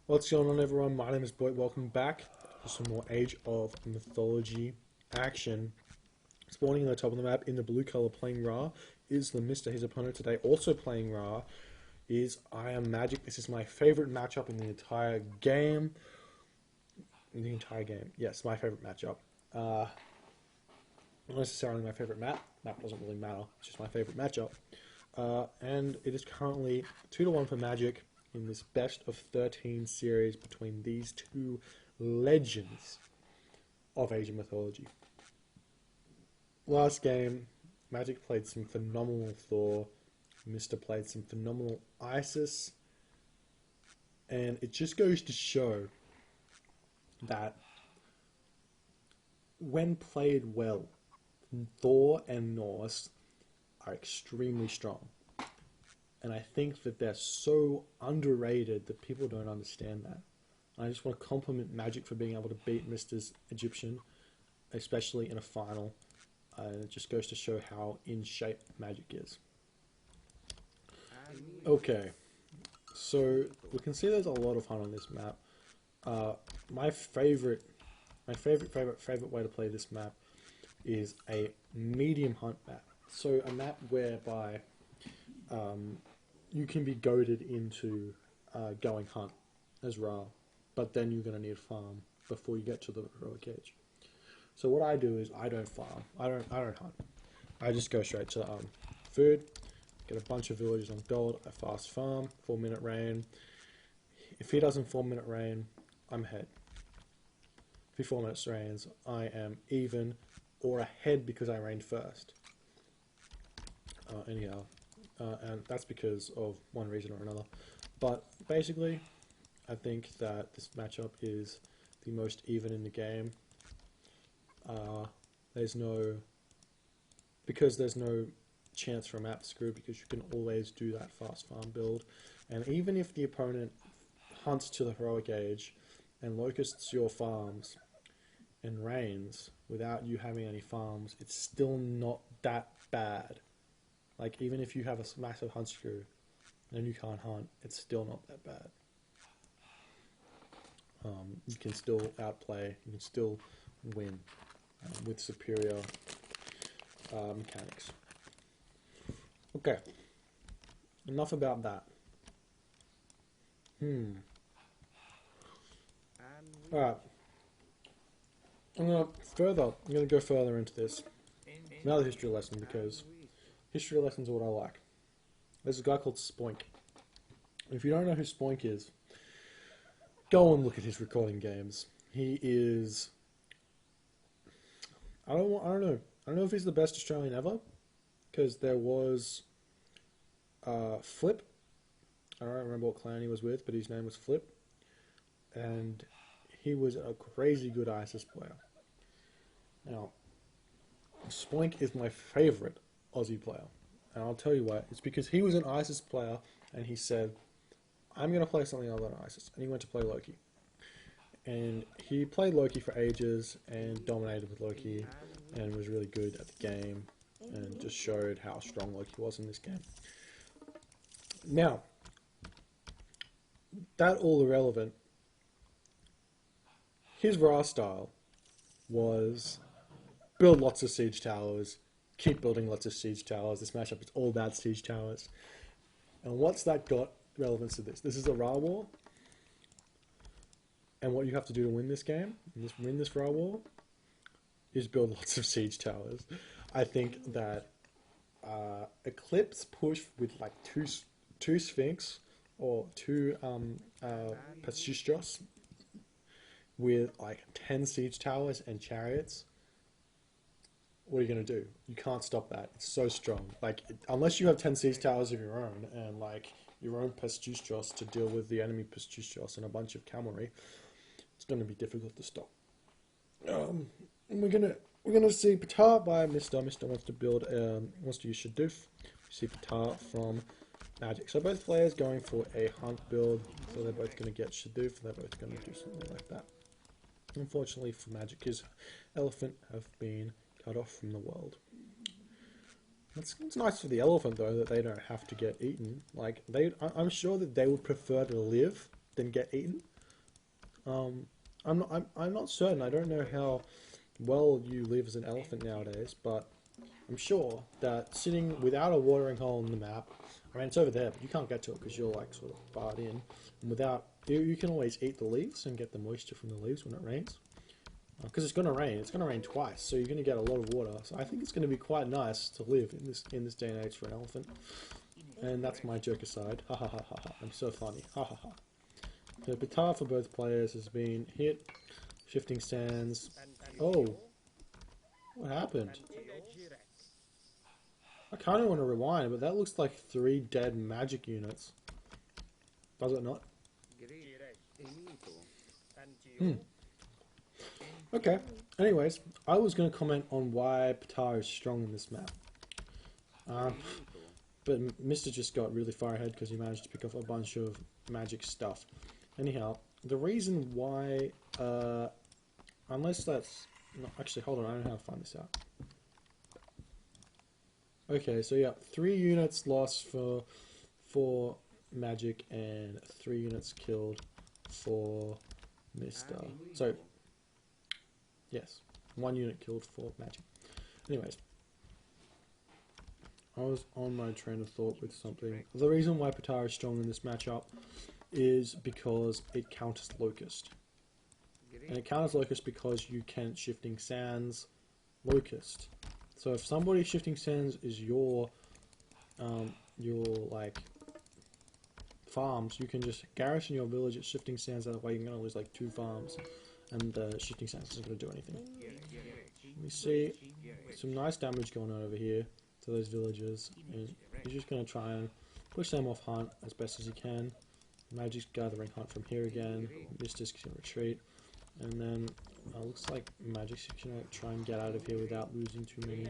What's going on, everyone? My name is BoIt. Welcome back to some more Age of Mythology action. Spawning in the top of the map in the blue color playing Ra is TheMista. His opponent today, also playing Ra, is I Am Magic. This is my favorite matchup in the entire game. Yes, my favorite matchup. Not necessarily my favorite map. Map doesn't really matter. It's just my favorite matchup. And it is currently 2-1 for Magic in this best of 13 series between these two legends of Age of Mythology. Last game, Magic played some phenomenal Thor, Mista played some phenomenal Isis, and it just goes to show that when played well, Thor and Norse are extremely strong. And I think that they're so underrated that people don't understand that. I just want to compliment Magic for being able to beat Mista's Egyptian, especially in a final. It just goes to show how in shape Magic is. Okay, so we can see there's a lot of hunt on this map. My favorite way to play this map is a medium hunt map. So a map whereby you can be goaded into going hunt as Ra, but then you're going to need farm before you get to the heroic cage. So what I do is I don't farm. I don't hunt. I just go straight to food, get a bunch of villages on gold. I fast farm, 4-minute rain. If he doesn't 4-minute rain, I'm ahead. If he 4 minutes rains, I am even or ahead because I rained first. And that's because of one reason or another. But basically, I think that this matchup is the most even in the game. There's no chance for a map screw, because you can always do that fast farm build. And even if the opponent hunts to the heroic age and locusts your farms and rains without you having any farms, it's still not that bad. Like, even if you have a massive hunt screw and you can't hunt, it's still not that bad. You can still outplay, you can still win with superior mechanics. Okay, enough about that. Alright, I'm going to go further into this. Another history lesson, because history lessons are what I like. There's a guy called Spoink. If you don't know who Spoink is, go and look at his recording games. He is... I don't know. I don't know if he's the best Australian ever, because there was Flip. I don't remember what clan he was with, but his name was Flip. And he was a crazy good ISIS player. Now, Spoink is my favorite Aussie player. And I'll tell you why. It's because he was an ISIS player and he said, I'm going to play something other than ISIS. And he went to play Loki. And he played Loki for ages and dominated with Loki and was really good at the game and just showed how strong Loki was in this game. Now, that all irrelevant, his Ra style was build lots of siege towers, keep building lots of siege towers. This matchup is all about siege towers. And what's that got relevance to this? This is a Ra war. And what you have to do to win this game, win this Ra war, is build lots of siege towers. I think that Eclipse push with like two Sphinx or two Pasustros with like 10 siege towers and chariots. What are you going to do? You can't stop that. It's so strong. Like, unless you have 10 siege towers of your own and like your own Pasustros to deal with the enemy Pasustros and a bunch of cavalry, it's going to be difficult to stop. And we're gonna see Ptah by Mista. Mista wants to build wants to use Shadoof. We see Ptah from Magic. So both players going for a hunt build. So they're both going to get Shadoof. They're both going to do something like that. Unfortunately for Magic, his elephant have been cut off from the world. It's nice for the elephant though that they don't have to get eaten. Like I'm sure that they would prefer to live than get eaten. I'm not certain. I don't know how well you live as an elephant nowadays, but I'm sure that sitting without a watering hole in the map, I mean, it's over there, but you can't get to it because you're like sort of barred in. And without, you can always eat the leaves and get the moisture from the leaves when it rains. Because it's going to rain. It's going to rain twice, so you're going to get a lot of water. So I think it's going to be quite nice to live in this day and age for an elephant. And that's my joke aside. Ha ha ha ha ha. I'm so funny. Ha ha ha. The guitar for both players has been hit. Shifting sands. Oh. What happened? I kind of want to rewind, but that looks like 3 dead magic units. Does it not? Okay. Anyways, I was going to comment on why Patar is strong in this map. But Mista just got really far ahead because he managed to pick up a bunch of magic stuff. Anyhow, the reason why, unless that's... No, actually, hold on, I don't know how to find this out. Okay, so yeah, 3 units lost for magic and 3 units killed for Mista. So, yes, 1 unit killed for magic. Anyways, I was on my train of thought with something. The reason why Patar is strong in this matchup is because it counters Locust. And it counters Locust because you can Shifting Sands Locust. So if somebody Shifting Sands is your like farms, you can just garrison your village at Shifting Sands. That way you're going to lose like 2 farms, and Shifting Sands isn't going to do anything. We see some nice damage going on over here to those villagers, and he's just going to try and push them off hunt as best as he can. Magic's gathering hunt from here again. Mista's going to retreat, and then looks like Magic's going to try and get out of here without losing too many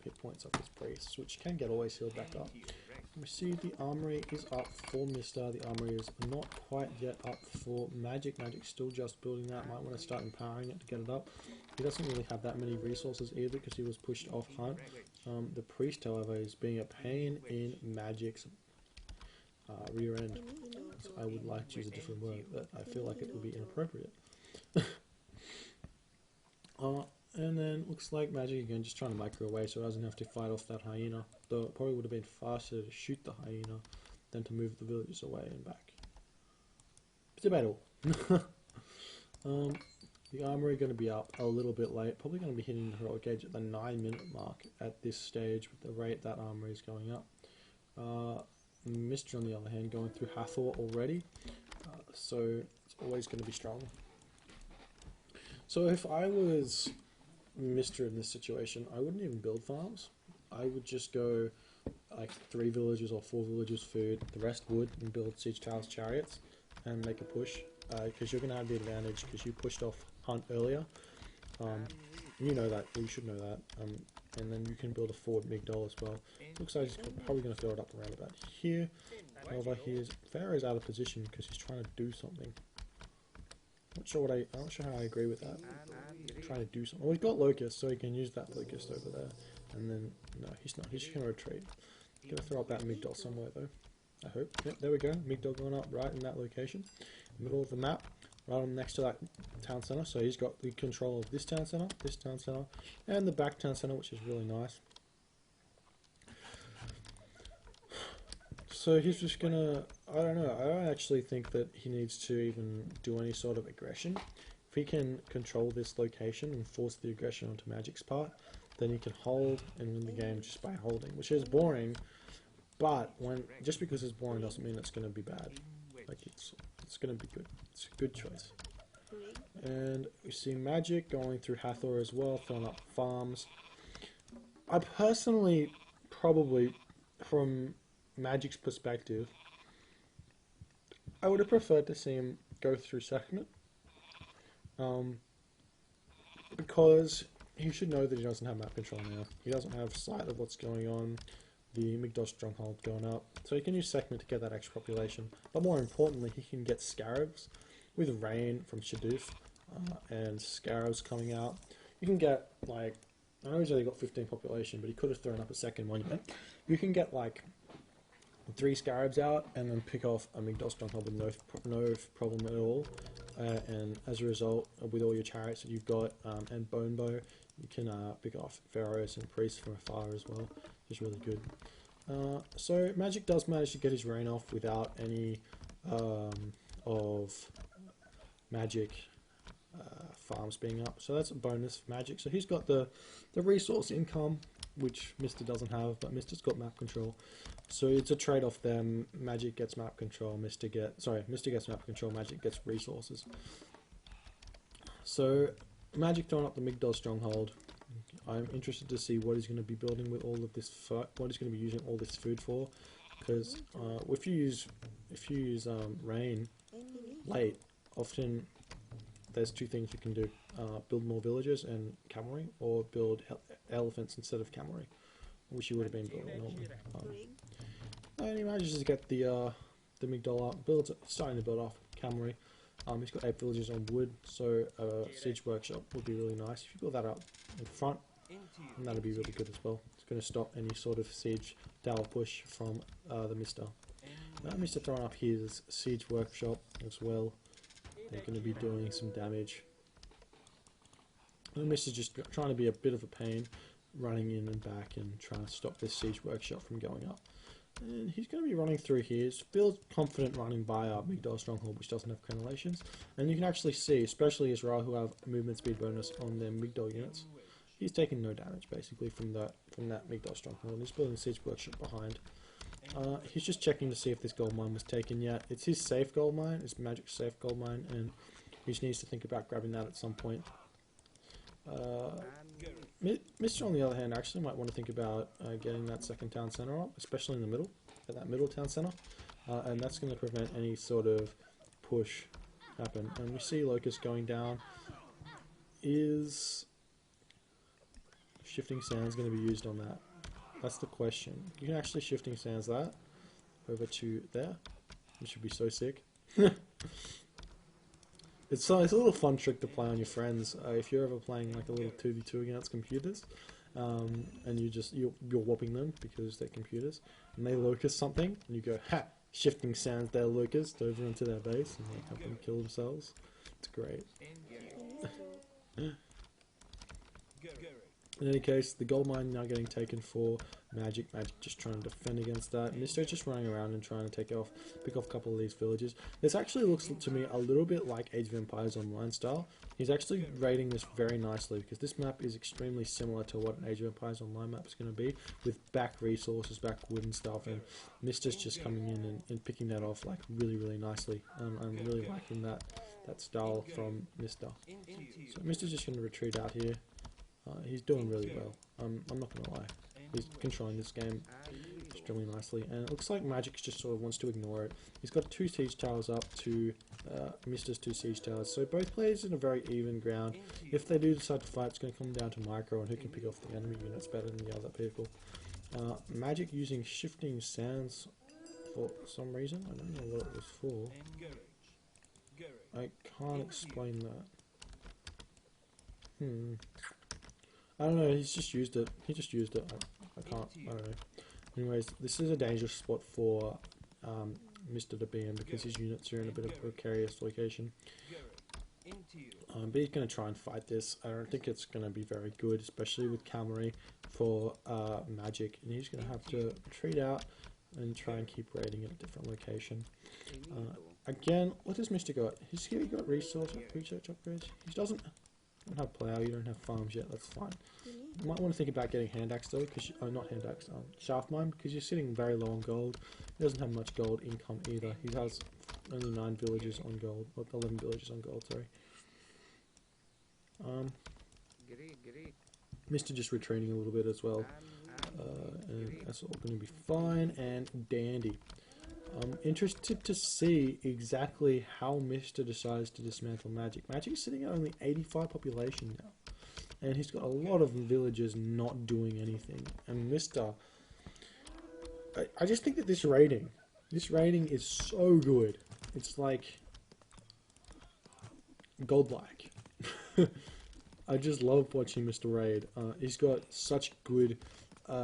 hit points off his priests, which can get always healed back up. We see the armory is up for Mista. The armory is not quite yet up for Magic. Magic's still just building that. Might want to start empowering it to get it up. He doesn't really have that many resources either because he was pushed off hunt. The priest, however, is being a pain in Magic's rear end. So I would like to use a different word, but I feel like it would be inappropriate. And then looks like Magic again, just trying to micro away so it doesn't have to fight off that hyena. Though it probably would have been faster to shoot the hyena than to move the villagers away and back. It's debatable. The armory going to be up a little bit late. Probably going to be hitting the heroic gauge at the 9-minute mark at this stage with the rate that armory is going up. Mista, on the other hand, going through Hathor already, so it's always going to be strong. So if I was Mista in this situation, I wouldn't even build farms. I would just go like 3 villagers or 4 villagers food, the rest wood, and build siege towers, chariots, and make a push. Because you're going to have the advantage because you pushed off hunt earlier. You know that, or you should know that. And then you can build a forward Migdol as well. Looks like he's probably going to throw it up around about here. However, Pharaoh's out of position because he's trying to do something. I'm not sure how I agree with that. Trying to do something. Well, he's got Locust, so he can use that Locust over there. And then, no, he's not. He's just going to retreat. He's going to throw up that Migdol somewhere, though. I hope. Yep, there we go. Migdol going up right in that location. Middle of the map. Right on next to that town centre. So he's got the control of this town centre, and the back town centre, which is really nice. So he's just gonna, I don't know, I don't actually think that he needs to even do any sort of aggression. If he can control this location and force the aggression onto Magic's part, then he can hold and win the game just by holding, which is boring, but just because it's boring doesn't mean it's going to be bad. Like, it's going to be good. It's a good choice. And we see Magic going through Hathor as well, throwing up farms. I personally, probably, from Magic's perspective, I would have preferred to see him go through Sekhmet. Because he should know that he doesn't have map control now. He doesn't have sight of what's going on. The Migdol stronghold going up. So he can use Sekhmet to get that extra population. But more importantly, he can get Scarabs with Rain from Shadoof and Scarabs coming out. You can get, like, I know he's only got 15 population, but he could have thrown up a second monument. You can get, like, 3 scarabs out and then pick off a Migdol stronghold with no problem at all. And as a result, with all your chariots that you've got and bone bow, you can pick off pharaohs and priests from afar as well, which is really good. So Magic does manage to get his reign off without any of Magic farms being up, so that's a bonus for Magic. So he's got the resource income, which Mista doesn't have, but Mista's got map control, so it's a trade-off there. Magic gets map control, Mista gets map control, Magic gets resources. So Magic throwing up the Migdol stronghold. I'm interested to see what he's going to be building with all of this, what he's going to be using all this food for, because if you use rain late, often there's 2 things you can do: build more villagers and cavalry, or build elephants instead of cavalry, which you would have been building normally. And he manages to get the Migdol up, starting to build off cavalry. He's got 8 villagers on wood, so a siege workshop would be really nice. If you build that up in front, and that'd be really good as well. It's going to stop any sort of siege tower push from the Mista. Mista throwing up his siege workshop as well. They're going to be doing some damage. And Mista's just trying to be a bit of a pain, running in and back and trying to stop this siege workshop from going up. And he's going to be running through here. Feels confident running by our Migdol stronghold, which doesn't have crenellations. And you can actually see, especially Israel, who have a movement speed bonus on their Migdol units, he's taking no damage basically from that Migdol stronghold. He's building a siege workshop behind. He's just checking to see if this gold mine was taken yet. It's his safe gold mine. It's Magic's safe gold mine, and he just needs to think about grabbing that at some point. Mista, on the other hand, actually might want to think about getting that second town center up, especially in the middle, at that middle town center, and that's going to prevent any sort of push happen. And we see Locust going down. Is Shifting Sands going to be used on that? That's the question. You can actually Shifting Sands that over to there, which would be so sick. It's a little fun trick to play on your friends if you're ever playing like a little 2v2 against computers, and you're whopping them because they're computers, and they locust something, and you go, ha! Shifting Sands their locust over into their base, and they have them kill themselves. It's great. In any case, the gold mine now getting taken for Magic. Magic just trying to defend against that. Mista just running around and trying to pick off a couple of these villages. This actually looks to me a little bit like Age of Empires Online style. He's actually rating this very nicely because this map is extremely similar to what an Age of Empires Online map is going to be, with back resources, back wood and stuff, and Mista's just coming in and picking that off like really nicely. I'm really liking that style from Mista. So Mista's just going to retreat out here. He's doing really well. I'm not going to lie. He's controlling this game extremely nicely, and it looks like Magic just sort of wants to ignore it. He's got 2 siege towers up to Mista's 2 siege towers, so both players in a very even ground. If they do decide to fight, it's going to come down to micro and who can pick off the enemy units better than the other people. Magic using Shifting Sands for some reason. I don't know what it was for. I can't explain that. I don't know, he's just used it. He just used it. I don't know. Anyways, this is a dangerous spot for Mista to be in because his units are in a bit of a precarious location. But he's going to try and fight this. I don't think it's going to be very good, especially with cavalry for Magic. And he's going to have to retreat out and try and keep raiding at a different location. Again, what does Mista got? He's got research upgrades. He doesn't have plow, you don't have farms yet, that's fine. You might want to think about getting hand axe though, because not hand axe, shaft mine, because you're sitting very low on gold. He doesn't have much gold income either. He has only 9 villages on gold, or 11 villages on gold, sorry. Mista just retreating a little bit as well, and that's all going to be fine and dandy. I'm interested to see exactly how Mista decides to dismantle Magic. Magic is sitting at only 85 population now, and he's got a lot of villagers not doing anything. And Mista, I just think that this rating is so good. It's like gold-like. I just love watching Mista raid. He's got such good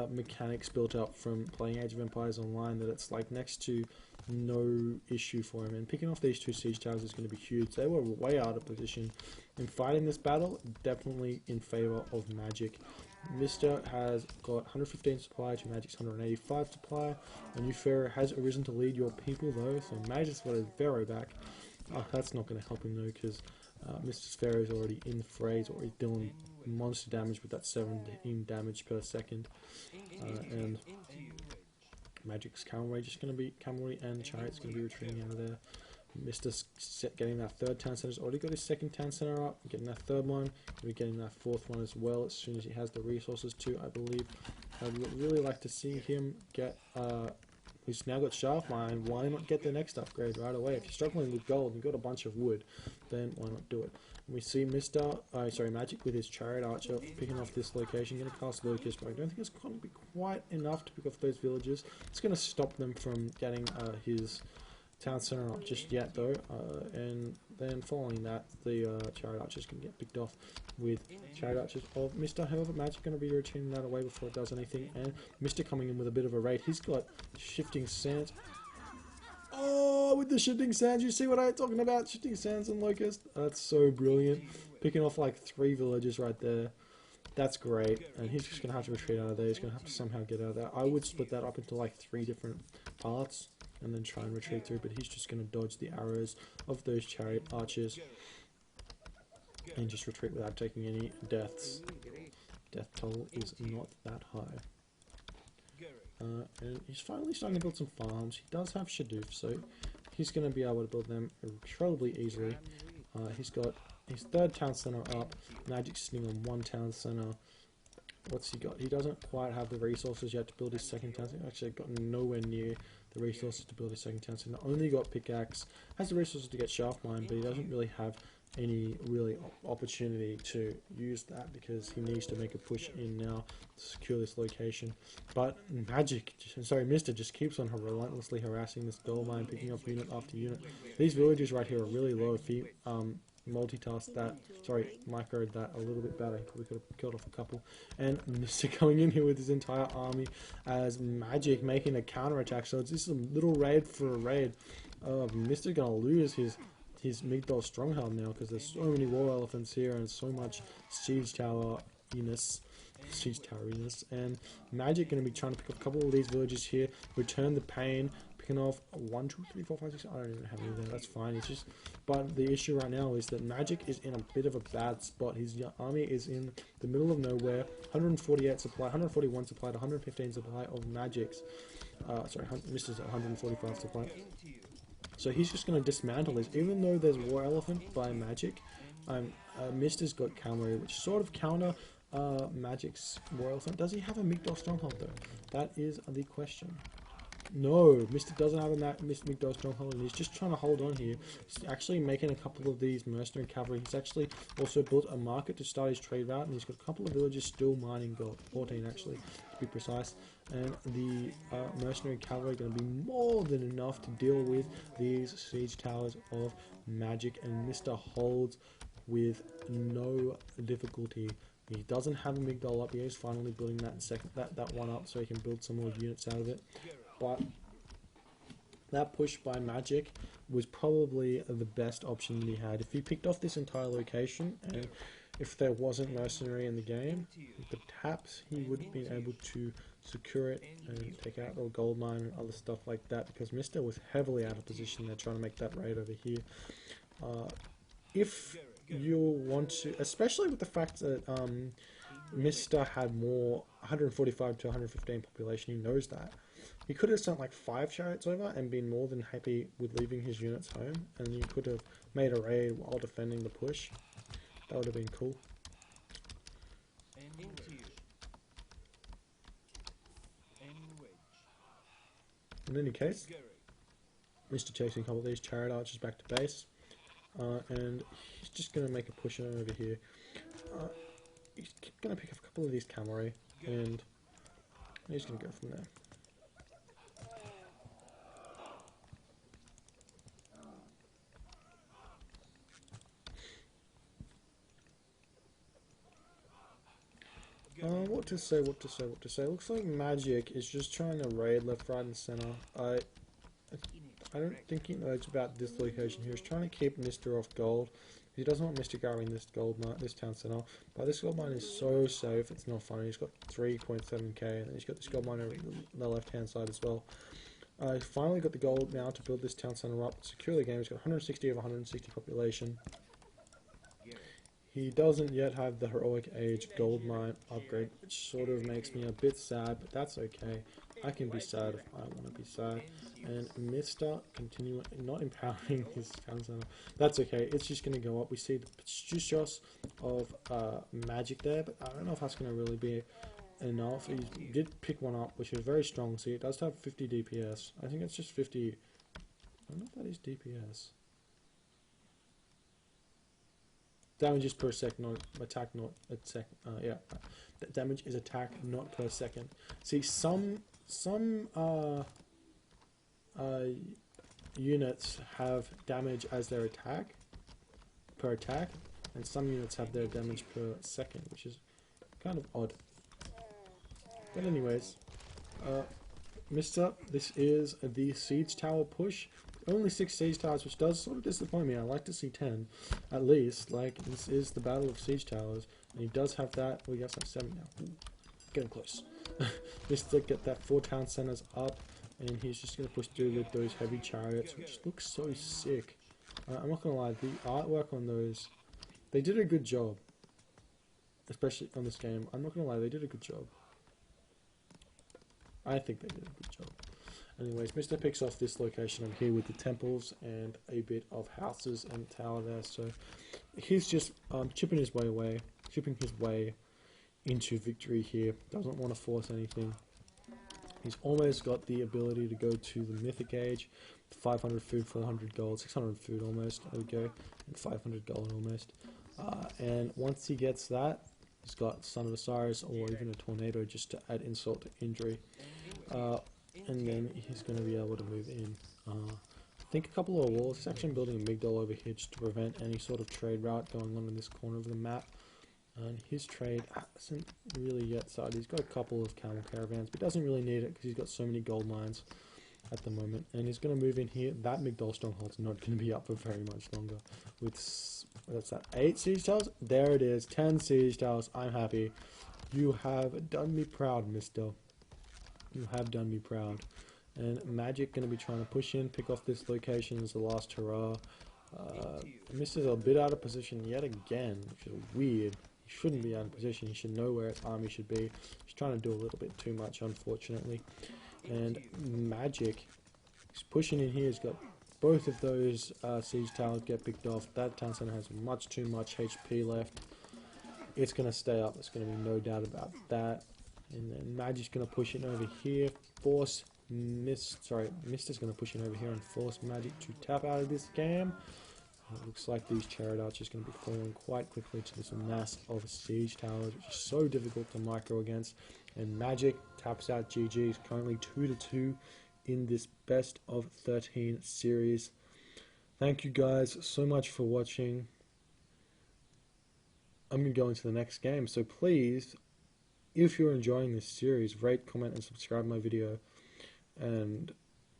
mechanics built up from playing Age of Empires Online that it's like next to no issue for him. And picking off these 2 siege towers is going to be huge. They were way out of position in fighting this battle, definitely in favour of Magic. Mista has got 115 supply to Magic's 185 supply. A new Pharaoh has arisen to lead your people though, so Magic's got his Pharaoh back. That's not going to help him though, because Mista's Pharaoh is already in the fray, he's already dealing monster damage with that 17 damage per second. And Magic's cavalry just going to be, cavalry and chariot's going to be retreating out of there. Mista's getting that 3rd town centre. He's already got his 2nd town centre up, getting that 3rd one, we're getting that 4th one as well as soon as he has the resources to, I believe. I'd really like to see him get, he's now got Shaft Mine, why not get the next upgrade right away? If you're struggling with gold and you've got a bunch of wood, then why not do it? And we see Magic with his Chariot Archer picking off this location, going to cast Lucas, but I don't think it's going to be quite enough to pick off those villages. It's going to stop them from getting his town centre up just yet though, and then following that the Chariot Archers can get picked off with Chariot Archers of Mista. However, Magic going to be retaining that away before it does anything, and Mista coming in with a bit of a raid. He's got Shifting Sands. Oh, with the Shifting Sands, you see what I'm talking about? Shifting Sands and Locust. That's so brilliant. Picking off like 3 villages right there. That's great, and he's just going to have to retreat out of there. He's going to have to somehow get out of there. I would split that up into like 3 different parts and then try and retreat through, but he's just going to dodge the arrows of those Chariot Archers and just retreat without taking any deaths. Death toll is not that high. And he's finally starting to build some farms. He does have Shadoof, so he's going to be able to build them incredibly easily. He's got his 3rd town centre up. Magic's sitting on 1 town centre. What's he got? He doesn't quite have the resources yet to build his 2nd town centre. Actually, got nowhere near the resources to build his 2nd town centre. Only got Pickaxe. Has the resources to get Shaft Mine, but he doesn't really have any opportunity to use that because he needs to make a push in now to secure this location. But Mista just keeps on relentlessly harassing this gold mine, picking up unit after unit. These villages right here are really low. If he multitasked that, microed that a little bit better, we could have killed off a couple. And Mista coming in here with his entire army as Magic making a counter attack. So it's just a little raid for a raid. Mista gonna lose his Migdol stronghold now because there's so many war elephants here and so much siege toweriness, and Magic going to be trying to pick up a couple of these villages here, return the pain, picking off 1, 2, 3, 4, 5, 6. I don't even have any there. That's fine. It's just, but the issue right now is that Magic is in a bit of a bad spot. His army is in the middle of nowhere. 148 supply, 141 supply, to 115 supply of Magic's. Mista's at 145 supply. So he's just going to dismantle this, even though there's War Elephant by Magic. Mista's got cavalry, which sort of counter Magic's War Elephant. Does he have a Migdol stronghold though? That is the question. No, Mista doesn't have a Migdol stronghold, and he's just trying to hold on here. He's actually making a couple of these mercenary cavalry. He's actually also built a market to start his trade route, and he's got a couple of villages still mining gold, 14 actually, to be precise. And the mercenary cavalry are going to be more than enough to deal with these siege towers of Magic, and Mista holds with no difficulty. He doesn't have a Migdol up yet. He's finally building that one up so he can build some more units out of it. But that push by Magic was probably the best option that he had. If he picked off this entire location, and if there wasn't mercenary in the game, perhaps he would have been able to secure it and take out the gold mine and other stuff like that, because Mista was heavily out of position there trying to make that raid over here. If you want to, especially with the fact that Mista had more 145 to 115 population, he knows that. He could have sent like 5 chariots over and been more than happy with leaving his units home, and he could have made a raid while defending the push. That would have been cool. In any case, Mista chasing a couple of these chariot archers back to base, and he's just going to make a push over here. He's going to pick up a couple of these cavalry, and he's going to go from there. what to say. Looks like Magic is just trying to raid left, right, and center. I don't think he knows about this location here. He's trying to keep Mista off gold. He doesn't want Mista grabbing this gold mine, this town center. But this gold mine is so safe, it's not funny. He's got 3.7k, and then he's got this gold mine over the left-hand side as well. He finally got the gold now to build this town center up, secure the game. He's got 160 of 160 population. He doesn't yet have the Heroic Age gold mine upgrade, which sort of makes me a bit sad, but that's okay. I can be sad if I want to be sad. And Mista continue not empowering his town center. That's okay. It's just going to go up. We see the juice of Magic there, but I don't know if that's going to really be enough. He did pick one up, which is very strong. See, it does have 50 DPS. I think it's just 50. I don't know if that is DPS. Damage is per second, not attack, not a second. Yeah, damage is attack, not per second. See, some units have damage as their attack, per attack, and some units have their damage per second, which is kind of odd. But anyways, Mista, this is the Siege Tower push. Only 6 Siege Towers, which does sort of disappoint me. I like to see 10, at least. Like, this is the Battle of Siege Towers, and he does have that. Well, he does have 7 now. Ooh, getting close. Mista get that 4 town centers up, and he's just going to push through with those heavy chariots, which looks so sick. I'm not going to lie, the artwork on those, they did a good job. Especially on this game. I'm not going to lie, they did a good job. I think they did a good job. Anyways, Mista picks off this location over here with the temples and a bit of houses and tower there. So he's just chipping his way into victory here. Doesn't want to force anything. He's almost got the ability to go to the Mythic Age. 500 food, 400 gold, 600 food almost. There we go. And 500 gold almost. And once he gets that, he's got Son of Osiris or even a Tornado just to add insult to injury. And then he's going to be able to move in. I think a couple of walls. He's actually building a Migdol over here just to prevent any sort of trade route going on in this corner of the map. And his trade hasn't really yet started. He's got a couple of camel caravans, but doesn't really need it because he's got so many gold mines at the moment. And he's going to move in here. That Migdol stronghold's not going to be up for very much longer. With, what's that, 8 siege towers? There it is, 10 siege towers. I'm happy. You have done me proud, Mista. You have done me proud. And Magic going to be trying to push in, pick off this location as the last hurrah. Mista's a bit out of position yet again, which is weird. He shouldn't be out of position. He should know where his army should be. He's trying to do a little bit too much, unfortunately. And Magic, he's pushing in here. He's got both of those siege towers get picked off. That town center has much too much HP left. It's going to stay up. There's going to be no doubt about that. And then Magic's going to push in over here, force Mista's going to push in over here and force Magic to tap out of this game. It looks like these chariot archers are going to be falling quite quickly to this mass of siege towers, which is so difficult to micro against. And Magic taps out GG. He's currently 2-2 in this best of 13 series. Thank you guys so much for watching. I'm going to go into the next game, so please, if you're enjoying this series, rate, comment, and subscribe my video. And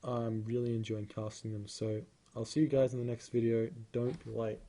I'm really enjoying casting them. So I'll see you guys in the next video. Don't be late.